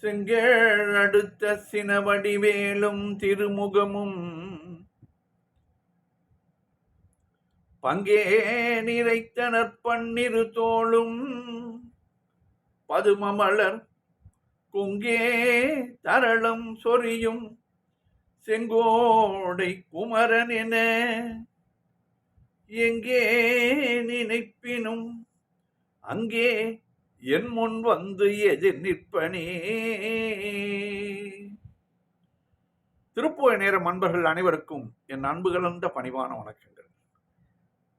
செங்கேழ் அடுத்த சினவடிவேலும் திருமுகமும் பங்கே நிறைத்தனர் பன்னிரு தோளும் பதுமமலர் குங்கே தரளம் சொரியும் செங்கோடை குமரன் என எங்கே நினைப்பினும் அங்கே என் முன் வந்து எதிர் நிற்பனே. திருப்புகழ் நேரம் அன்பர்கள் அனைவருக்கும் என் அன்பு கலந்த பணிவான வணக்கங்கள்.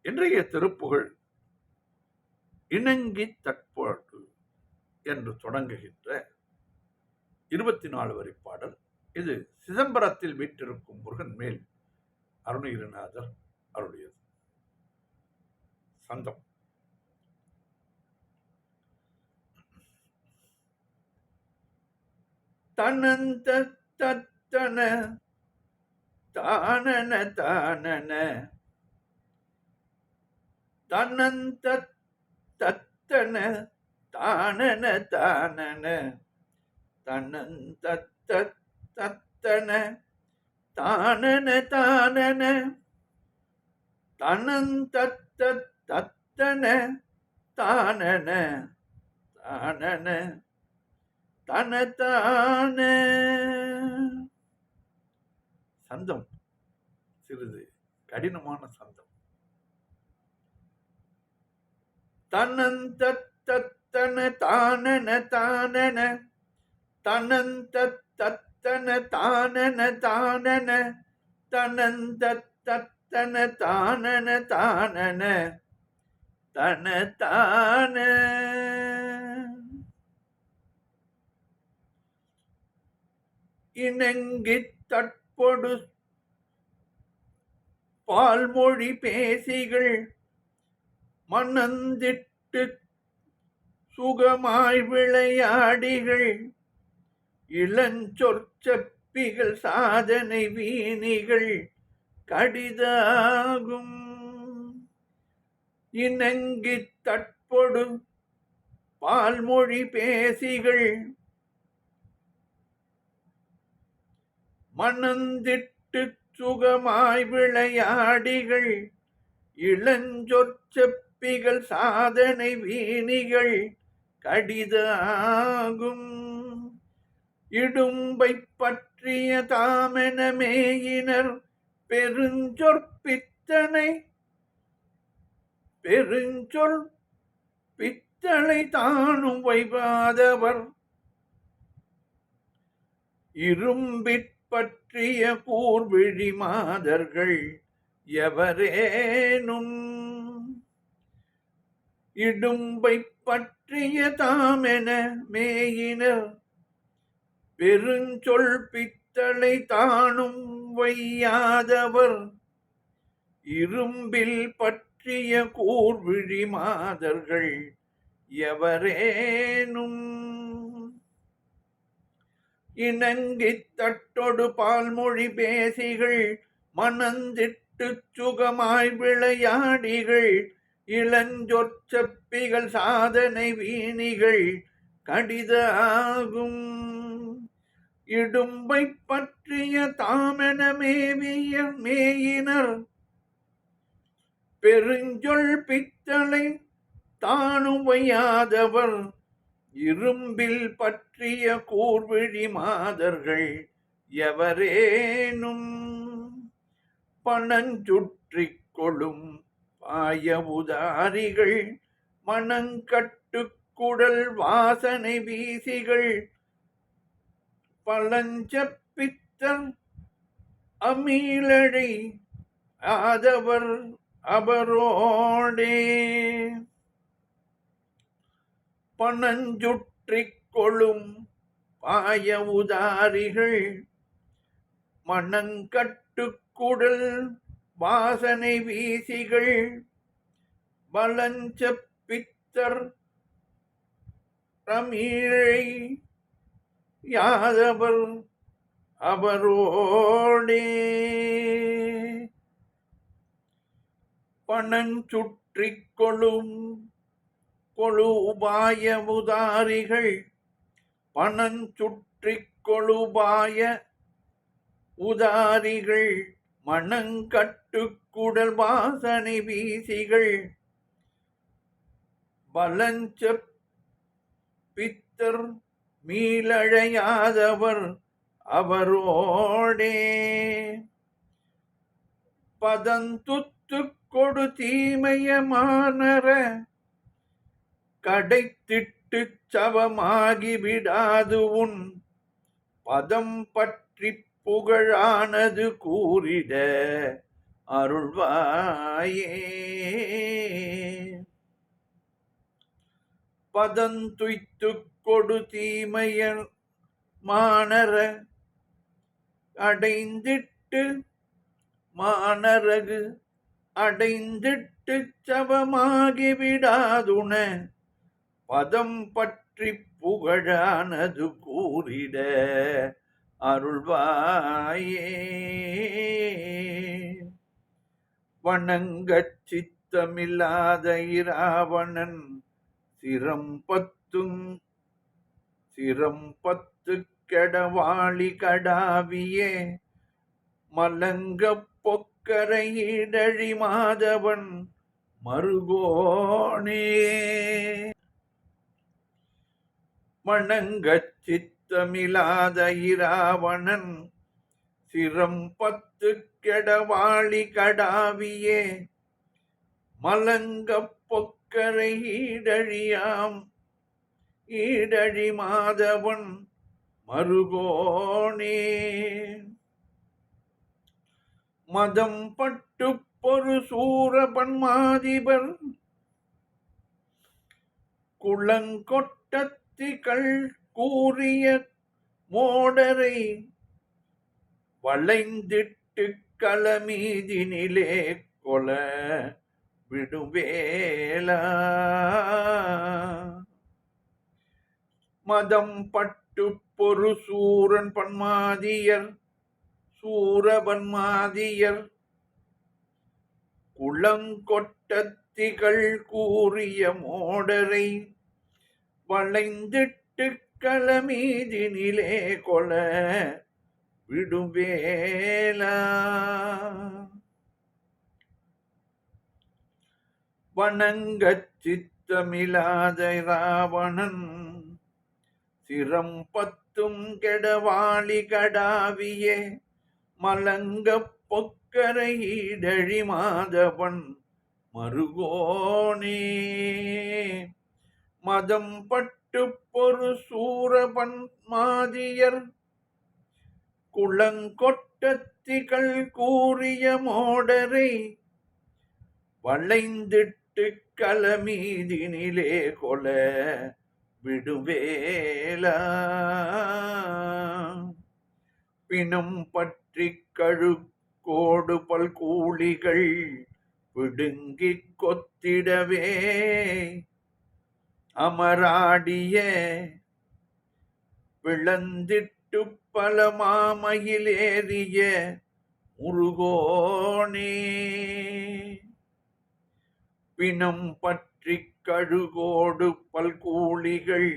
இன்றைய திருப்புகழ் இணங்கி தற்போடு என்று தொடங்குகின்ற 24 வரி பாடல். இது சிதம்பரத்தில் வீற்றிருக்கும் முருகன் மேல் அருணகிரிநாதர் அருளியது. சந்தம். தனந்த தத்தன தானன தானன தனந்த தத்தன தானன தானன தனந்த தத்தன தானன தானன தனந்த தத்தன தானன தானன தனதான. சந்தம் சிறிது கடினமான சந்தம். தனந்த தத்தன தானன தானன தனந்த தத்தன தானன தானன தனந்த தத்தன தானன தானன தனதான. இணங்கி தற்பொடு பால்மொழி பேசிகள் மணந்திட்டு சுகமாய் விளையாடிகள் இளஞ்சொற்சப்பிகள் சாதனை வீணிகள் கடிதாகும். இணங்கி தற்பொடு பால்மொழி பேசிகள் மணந்திட்டு சுகமாய் விளையாடிகள் இளஞ்சொற்சப்பிகள் சாதனை வீணிகள் கடிதாகும். இடும்பை பற்றிய தாமென மேயினர் பெருஞ்சொற்பித்தனை பெருஞ்சொல் பித்தளை தானும் வைவாதவர் இரும்பிற் பற்றிய கூர்விழி மாதர்கள் எவரேனும் இடும்பை பற்றிய தாமென மேயினர் பெருஞ்சொல் பித்தளை தானும் வையாதவர் இரும்பில் பற்றிய கூர்விழி மாதர்கள் எவரேனும் இணங்கி தட்டொடு பால்மொழி பேசிகள் மணந்திட்டு சுகமாய் விளையாடிகள் இளஞ்சொற்சப்பிகள் சாதனை வீணிகள் கடிதாகும். இடும்பை பற்றிய தாமென மேவிய மேயினர் பெருஞ்சொல் பித்தளை தானும் வையாதவர் இரும்பில் பற்றிய கூர்விழி மாதர்கள் எவரேனும் பணஞ்சுற்றிக் கொளும் பாய உதாரிகள் மணங்கட்டுக்குடல் வாசனை வீசிகள் பழஞ்சப்பித்தர் அமீளழை ஆதவர் அபரோடே. பணஞ்சுற்றிக் கொளும் பாய உதாரிகள் மணங்கட்டுக்குடல் வாசனை வீசிகள் பலஞ்சப்பித்தர் தமிழை யாதவர் அவரோடே. பணஞ்சுற்றிக் கொளும் கொழு உபாய உதாரிகள் பணஞ்சுற்றிக் கொழுபாய உதாரிகள் மணங்கட்டுக்குடல் வாசனை வீசிகள் பலஞ்சப் பித்தர் மீளழையாதவர் அவரோடே பதந்துத்து கொடு தீமையமானர கடைத்திட்டு சவமாகி விடாது உன் பதம் பற்றி புகழானது கூறிட அருள்வாயே. பதந்துய்த்து கொடு தீமையர் மானர அடைந்திட்டு மானரகு அடைந்திட்டு சவமாகி விடாதுண பதம் பற்றி புகழானது கூறிட அருள்வாயே. வணங்கச் சித்தமில்லாத இராவணன் சிரம்பத்து கெடவாளி கடாவியே மலங்க பொக்கரையிடழி மாதவன் மருகோனே. வணங்கச் சித்தமில்லாத இராவணன் சிரம்பத்து கெடவாளி கடாவியே மலங்க பொக்கரை ஈடழி மாதவன் மருகோனே. மதம் பட்டு பொரு சூரபன்மாதிபர் குளங்கொட்டத்திகள் கூறிய மோடரை வளைந்திட்டு களமீதினிலே கொல விடுவேலா. மதம் பட்டு பொரு சூரபன்மாதியர் குளங்கொட்டத்திகள் கூறிய மோடரை வளைந்திட்டு களமீதினிலே கொல விடுவேலா. வணங்கச் சித்தமில்லாத இராவணன் சிரம்பத்தும் கெடவாளி கடாவியே மலங்க பொக்கரை ஈடழி மாதவன் மருகோனே. மதம் பட்டு பொரு சூரபன்மாதியர் குளங்கொட்டத்திகள் கூறிய மோடரை வளைந்திட்டு களமீதினிலே கொல விடுவேலா. பிணம் பற்றி கழுக்கோடு பல்கூலிகள் பிடுங்கிக் கொத்திடவே அமராடிய விளந்திட்டு பல மாமயிலேறிய முருகோனே. பிணம் பற்றி கழுகோடு பல்கூலிகள்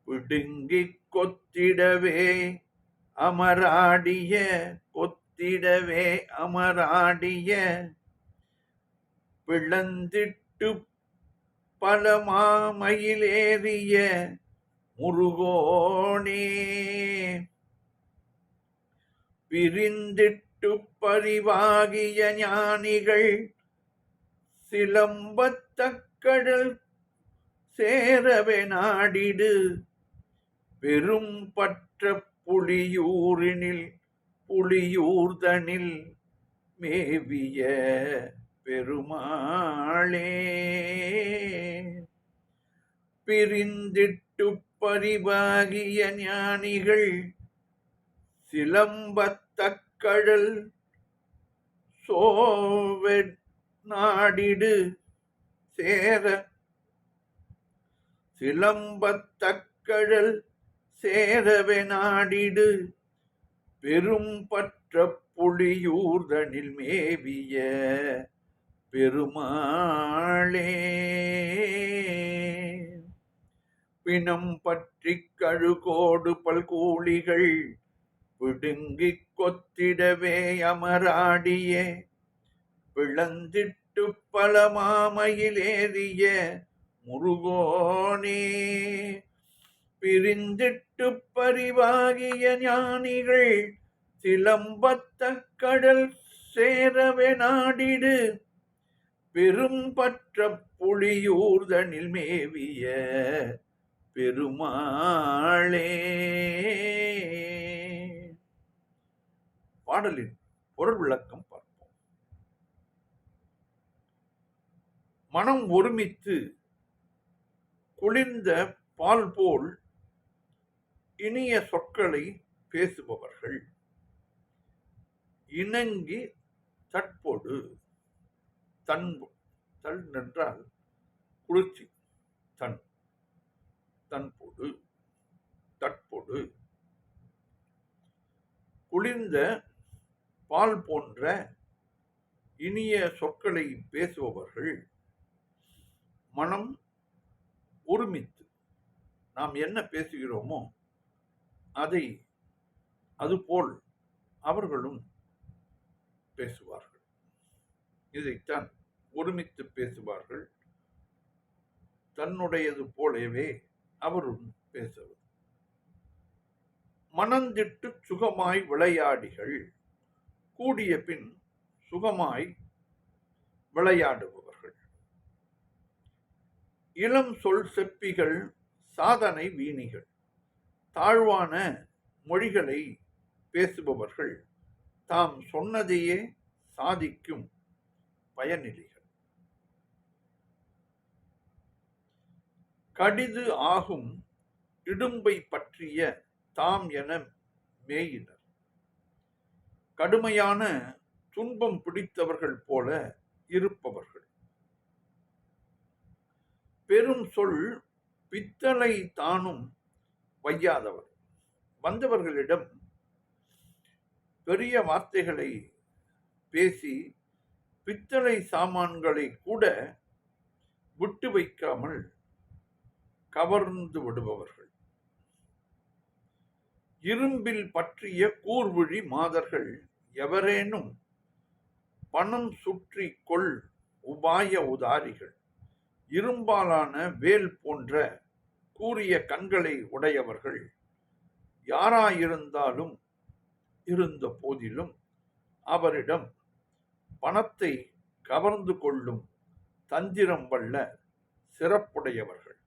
பிடுங்கிக் கொத்திடவே அமராடிய விளந்திட்டு பல மாமயிலேறிய முருகோனே. பிரிந்திட்டு பரிவாகிய ஞானிகள் சிலம்பத்தக்கடல் சேரவே நாடிடு பெரும் பற்ற புலியூர்தனில் மேவிய பெருமாளே. பிரிந்திட்டு பரிவாகிய ஞானிகள் சிலம்பத்தக்கடல் சோவே நாடிடு சேர சிலம்பத்தக்கடல் சேரவே நாடிடு பெரும் பற்ற புலியூர்தனில் மேவிய பெருமாளே. பிணம் பற்றி கழுகோடு பல்கூலிகள் பிடுங்கிக் கொத்திடவே அமராடியே பிளந்திட்டு பல மாமையிலேறிய முருகோனே பிரிந்திட்டு பரிவாகிய ஞானிகள் சிலம்பத்த கடல் சேரவே நாடிடு பெரும் பற்ற புலியூர்தனில் மேவிய பெருமாளே. பாடலின் பொருள் விளக்கம் பார்ப்போம். மனம் ஒருமித்து குளிர்ந்த பால் போல் இனிய சொற்களை பேசுபவர்கள் இணங்கி தற்போடு தன் என்றால் குளிர்ச்சி தன்போடு தற்போடு குளிர்ந்த பால் போன்ற இனிய சொற்களை பேசுபவர்கள் மனம் ஒருமித்து நாம் என்ன பேசுகிறோமோ அதை அதுபோல் அவர்களும் பேசுவார்கள். இதைத்தான் ஒருமித்து பேசுவார்கள். தன்னுடையது போலவே அவரும் பேசுவது. மனந்திட்டு சுகமாய் விளையாடிகள் கூடிய பின் சுகமாய் விளையாடுபவர்கள். இளம் சொல் செப்பிகள் சாதனை வீணிகள் தாழ்வான மொழிகளை பேசுபவர்கள் தாம் சொன்னதையே சாதிக்கும் பயனிலிகள். கடிது ஆகும் இடும்பை பற்றிய தாம் என மேயினர். கடுமையான துன்பம் பிடித்தவர்கள் போல இருப்பவர்கள். பெரும் சொல் பித்தளை தானும் வையாதவர். வந்தவர்களிடம் பெரிய வார்த்தைகளை பேசி பித்தளை சாமான்களை கூட விட்டு வைக்காமல் கவர்ந்து விடுபவர்கள். இரும்பில் பற்றிய கூர்விழி மாதர்கள் எவரேனும் பணம் சுற்றி கொள் உபாய உதாரிகள். இரும்பாலான வேல் போன்ற கூரிய கண்களை உடையவர்கள் யாராயிருந்தாலும் இருந்த போதிலும் அவரிடம் பணத்தை கவர்ந்து கொள்ளும் தந்திரம் வல்ல சிறப்புடையவர்கள்.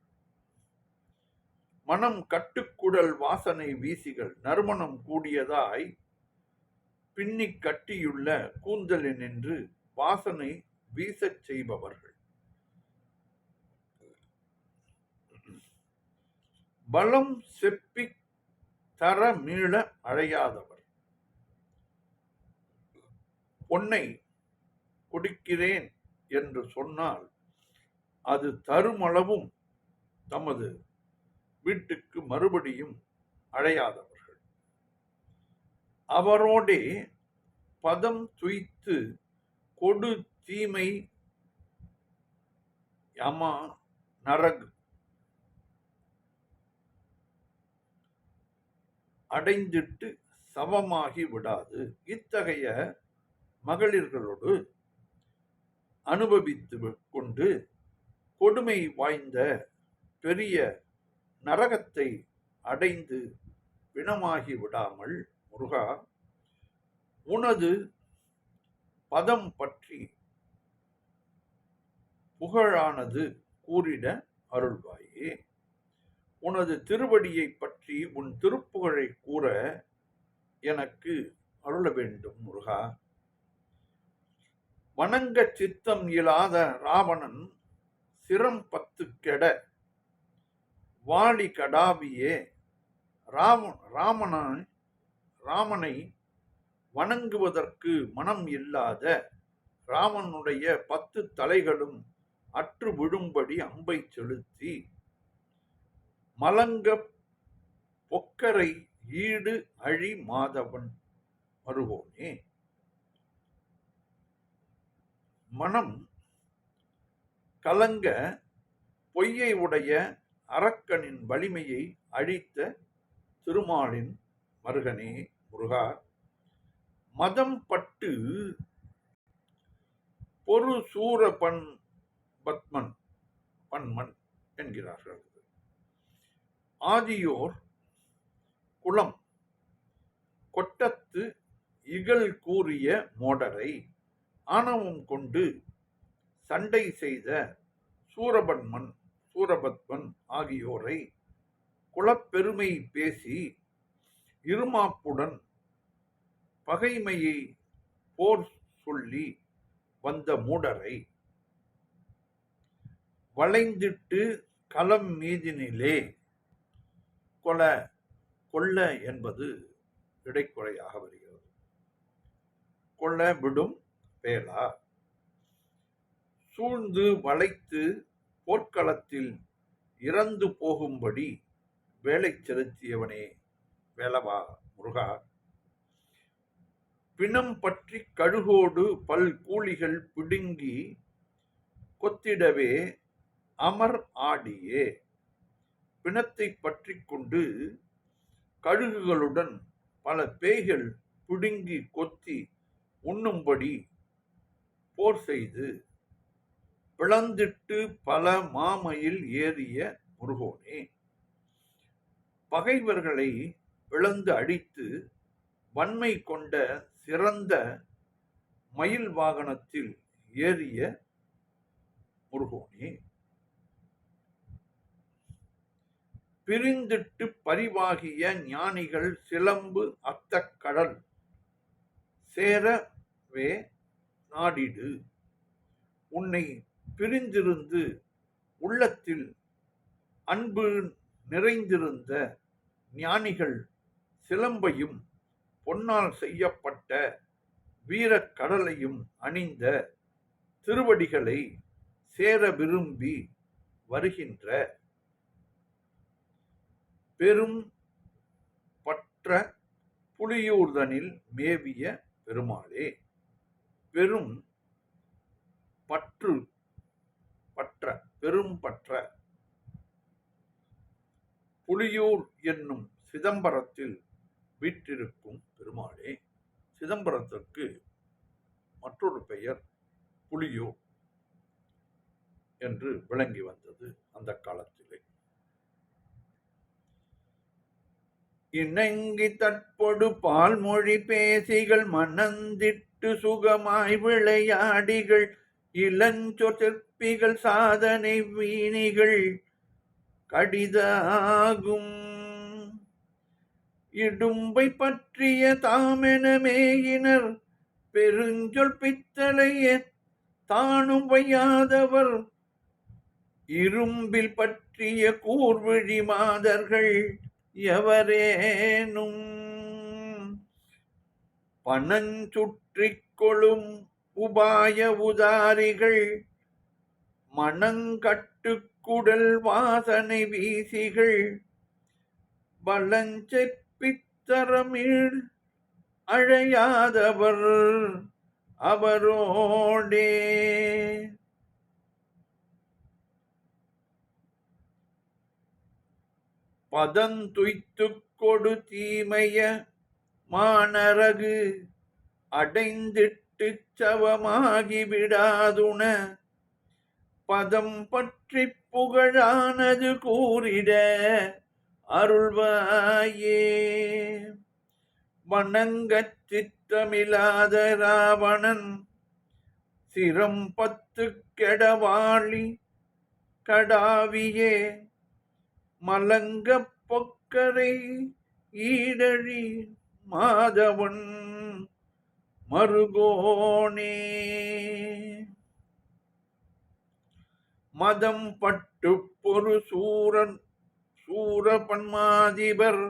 மனம் கட்டுக்குடல் வாசனை வீசிகள் நறுமணம் கூடியதாய் பின்னி கட்டியுள்ள கூந்தலினின்று வாசனை வீசச் செய்பவர்கள். பலம் செப்பி தர மீள அழையாதவர். பொன்னை கொடுக்கிறேன் என்று சொன்னால் அது தருமளவும் தமது வீட்டுக்கு மறுபடியும் அழையாதவர்கள். அவரோடே பதம் துய்த்து கொடு தீமை யமா நரகு அடைந்திட்டு சமமாகி விடாது. இத்தகைய மகளிர்களோடு அனுபவித்து கொண்டு கொடுமை வாய்ந்த பெரிய நரகத்தை அடைந்து பிணமாகி விடாமல் முருகா உனது பதம் பற்றி புகழானது கூறிட அருள்வாயே. உனது திருவடியை பற்றி உன் திருப்புகழை கூற எனக்கு அருள வேண்டும் முருகா. வணங்க சித்தம் இயலாத ராவணன் சிரம் 10 கெட வாளி கடாவியே. ராமனை வணங்குவதற்கு மனம் இல்லாத ராமனுடைய 10 தலைகளும் அற்று விழும்படி அம்பை செலுத்தி மலங்க பொக்கரை ஈடு அழி மாதவன் மருகோனே. மனம் கலங்க பொய்யை உடைய அரக்கனின் வலிமையை அழித்த திருமாலின் மருகனே முருகா, மதம் பட்டு பொரு சூர பன்மன் என்கிறார்கள். ஆதியோர் குளம் கொட்டத்து இகழ் கூறிய மோடரை ஆணவம் கொண்டு சண்டை செய்த சூரபத்மன் ஆகியோரை குலப்பெருமை பேசி இருமாப்புடன் பகைமையை போர் சொல்லி வந்த மூடரை வளைந்திட்டு களம் மீதினிலே கொல்ல என்பது இடைக்குறையாக வருகிறது. கொல்ல விடும் வேளா சூழ்ந்து வளைத்து போர்க்களத்தில் இறந்து போகும்படி வேலை செலுத்தியவனே வேலவா முருகா, பிணம் பற்றி கழுகோடு பல் கூலிகள் பிடுங்கி கொத்திடவே அமர் ஆடியே, பிணத்தை பற்றி கொண்டு கழுகுகளுடன் பல பேய்கள் பிடுங்கி கொத்தி உண்ணும்படி போர் செய்து பிளந்திட்டு பல மாமையில் ஏறிய முருகோனே, பகைவர்களை பிளந்து அடித்து வன்மை கொண்ட சிறந்த மயில் வாகனத்தில் ஏறிய முருகோனே, பிரிந்திட்டு பரிவாகிய ஞானிகள் சிலம்பு அத்த கடல் சேரவே நாடிடு, உன்னை பிரிந்திருந்து உள்ளத்தில் அன்பு நிறைந்திருந்த ஞானிகள் சிலம்பையும் பொன்னால் செய்யப்பட்ட வீரக் கடலையும் அணிந்த திருவடிகளை சேர விரும்பி வருகின்ற பெரும் பற்ற புலியூர்தனில் மேவிய பெருமாளே, பெரும் பற்ற புலியூர் என்னும் சிதம்பரத்தில் வீற்றிருக்கும் பெருமாளே. சிதம்பரத்திற்கு மற்றொரு பெயர் புலியூர் என்று விளங்கி வந்தது அந்த காலத்திலே. இணங்கி தற்பொடு பால்மொழி பேசிகள் மணந்திட்டு சுகமாய் விளையாடிகள் இளஞ்சொற்பிகள் சாதனை வீணிகள் கடிதாகும் இடும்பை பற்றிய தாமென மேயினர் பெருஞ்சொல் பித்தளைய தானும் வையாதவர் இரும்பில் பற்றிய கூர்விழி மாதர்கள் எவரேனும் பணஞ்சுற்றிக் கொளும் உபாய உதாரிகள் மணங்கட்டுக்குடல் வாசனை வீசிகள் பலஞ்செப்பித்தரமிழ் அழையாதவர் அவரோடே. பதந்துய்த்து கொடு தீமைய மானரகு அடைந்திட்டு சவமாகி விடாதுண பதம் பற்றி புகழானது கூறிட அருள்வாயே. வணங்கச் சித்தமில்லாத ராவணன் சிரம் 10 கெடவாளி கடாவியே மலங்க பொக்கரை ஈடழி மாதவன் மருகோனே. மதம் பட்டு பொரு சூரபன்மாதிபர்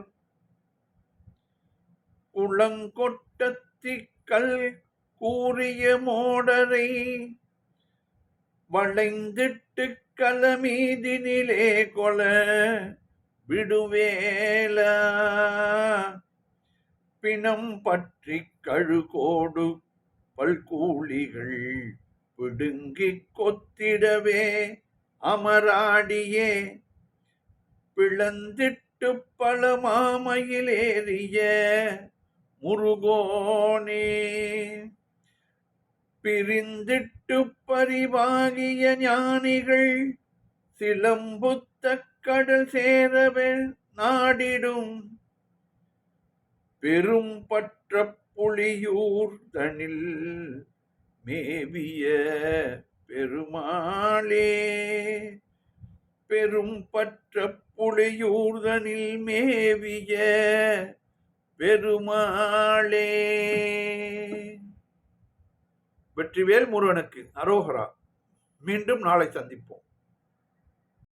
குளங்கொட்டத்திக்கல் கூறிய மோடரை வளைந்திட்டு கலமீதினிலே கொல விடுவேலா. பிணம் பற்றி கழுகோடு பல்கூலிகள் பிடுங்கி கொத்திடவே அமராடியே பிளந்திட்டு பல மாமையிலேறிய முருகோனே, பிரிந்திட்டு பரிவாகிய ஞானிகள் சிலம்புத்த கடல் சேரவே நாடிடும் பெரும் பற்ற புலியூர் தனில் மேவிய பெருமாளே, பெரும் பற்ற புலியூர்தனில் மேவிய பெருமாளே. வெற்றிவேல் முருகனுக்கு அரோகரா. மீண்டும் நாளை சந்திப்போம்.